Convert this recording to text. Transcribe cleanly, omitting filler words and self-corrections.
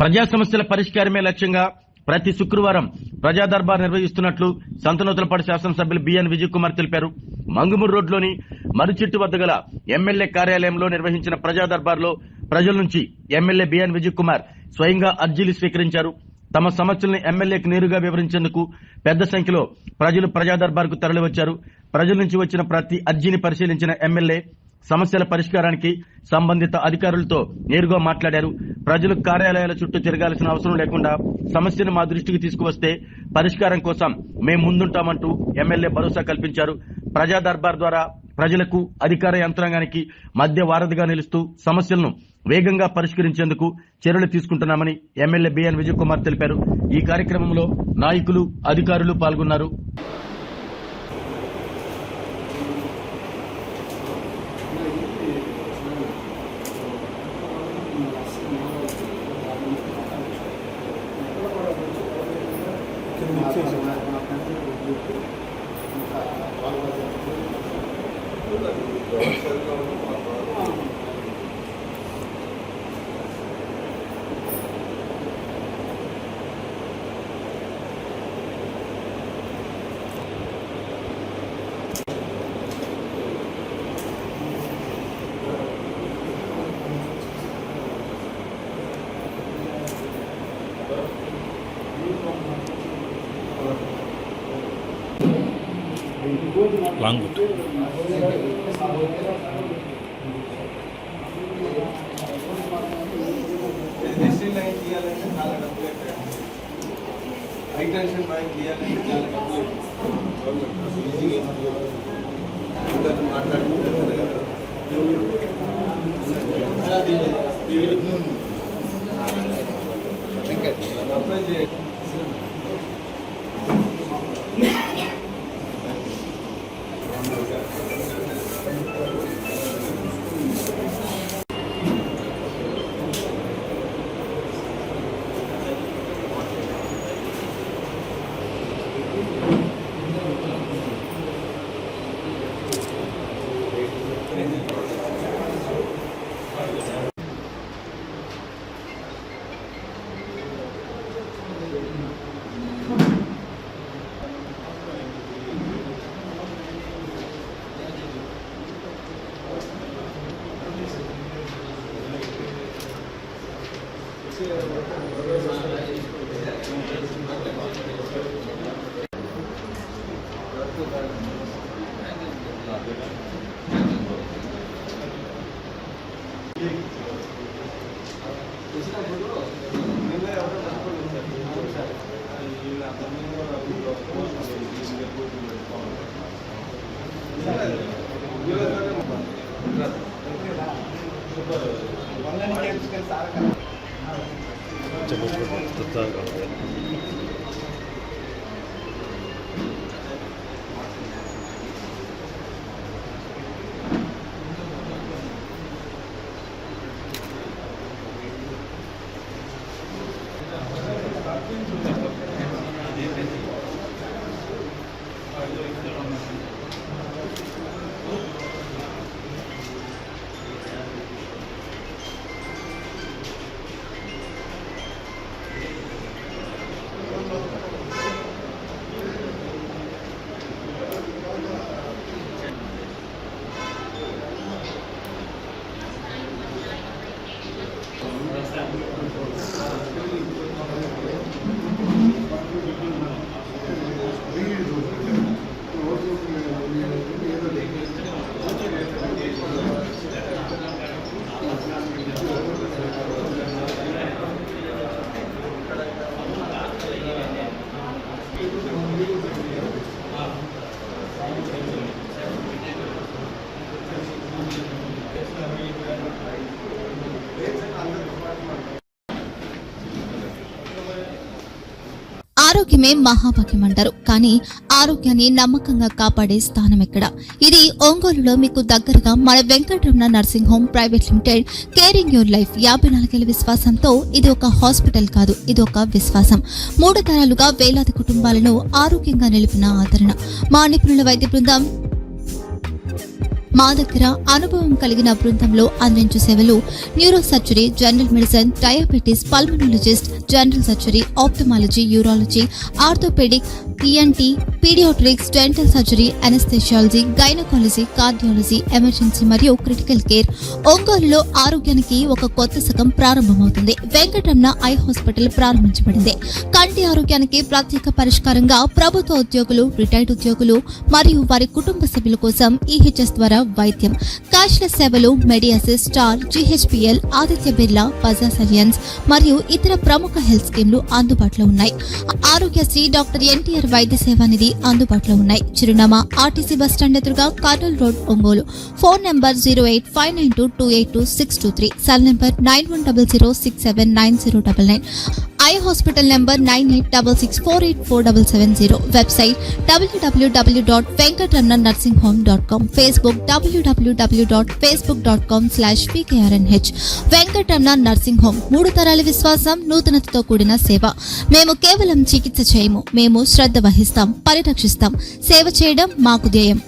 ప్రజా సమస్యల పరిష్కారమే లక్ష్యంగా ప్రతి శుక్రవారం ప్రజా దర్బార్ నిర్వహిస్తున్నట్లు సంతనూతలపాడు శాసనసభ్యులు బిఎన్ విజయ్ కుమార్ తెలిపారు. మంగుమూరు రోడ్లోని మరుచెట్టు వద్ద గల ఎమ్మెల్యే కార్యాలయంలో నిర్వహించిన ప్రజా దర్బార్లో ప్రజల నుంచి ఎమ్మెల్యే బిఎన్ విజయ్ కుమార్ స్వయంగా అర్జీలు స్వీకరించారు. తమ సమస్యలను ఎమ్మెల్యేకు నేరుగా వివరించేందుకు పెద్ద సంఖ్యలో ప్రజలు ప్రజా దర్బార్కు తరలివచ్చారు. ప్రజల నుంచి వచ్చిన ప్రతి అర్జీని పరిశీలించిన ఎమ్మెల్యే సమస్యల పరిష్కారానికి సంబంధిత అధికారులతో నేరుగా మాట్లాడారు. ప్రజలు కార్యాలయాల చుట్టూ తిరగాల్సిన అవసరం లేకుండా సమస్యను మా దృష్టికి తీసుకువస్తే పరిష్కారం కోసం మేం ముందుంటామంటూ ఎమ్మెల్యే భరోసా కల్పించారు. ప్రజా దర్బార్ ద్వారా ప్రజలకు అధికార యంత్రాంగానికి మధ్య వారధిగా నిలుస్తూ సమస్యలను వేగంగా పరిష్కరించేందుకు చర్యలు తీసుకుంటున్నామని ఎమ్మెల్యే బిఎన్ విజయ్ కుమార్ తెలిపారు. ఈ కార్యక్రమంలో నాయకులు, అధికారులు పాల్గొన్నారు. లాంగ్ ఆరోగ్యమే మహాభాగ్యం అంటారు. కానీ ఆరోగ్యాన్ని నమ్మకంగా కాపాడే స్థానం ఎక్కడ? ఇది ఒంగోలులో మీకు దగ్గరగా మన Venkataramana nursing home private limited. Caring your life 54 విశ్వాసంతో ఇది ఒక హాస్పిటల్ కాదు, ఇది ఒక విశ్వాసం. 3 తరాలుగా వేలాది కుటుంబాలను ఆరోగ్యంగా నిలిపిన ఆదరణ. మా నిపుణుల వైద్య బృందం మా దగ్గర అనుభవం కలిగిన బృందంలో అందించే సేవలు neuro surgery, general medicine, diabetes, pulmonologist, general surgery, ophthalmology, urology, orthopaedic, ENT, paediatrics, dental surgery, anaesthesiology, gynaecology, cardiology, emergency మరియు క్రిటికల్ కేర్. ఒంగోలులో ఆరోగ్యానికి ఒక కొత్త శకం ప్రారంభమవుతుంది. వెంకటరమణ ఐ హాస్పిటల్ ప్రారంభించబడింది. కంటి ఆరోగ్యానికి ప్రత్యేక పరిష్కారంగా ప్రభుత్వ ఉద్యోగులు, రిటైర్డ్ ఉద్యోగులు మరియు వారి కుటుంబ సభ్యుల కోసం ఈహెచ్ఎస్ ద్వారా వైద్యం, క్యాష్లెస్ సేవలు, మెడియాసిస్, స్టార్, జీహెచ్పీఎల్, ఆదిత్య బిర్లా, బజాజ్ అలియన్స్ మరియు ఇతర ప్రముఖ హెల్త్ స్కీమ్లు అందుబాటులో ఉన్నాయి. ఆరోగ్యశ్రీ, డాక్టర్ ఎన్టీఆర్ వైద్య సేవా నిధి అందుబాటులో ఉన్నాయి. చిరునామా ఆర్టీసీ బస్టాండ్ ఎదురుగా, Kurnool road, Ongole. Phone number 08592282623, cell number 9100679099, eye hospital number 9866484770, website www.venkatramannursing.com, Facebook www.facebook.com/vkrnh. Venkataramana nursing home, 3 తరాల విశ్వాసం, నూతనతతో కూడిన సేవ. మేము కేవలం చికిత్స చేయము, మేము శ్రద్ధ వహిస్తాం, పరిరక్షిస్తాం. సేవ చేయడం మాకు ధ్యేయం.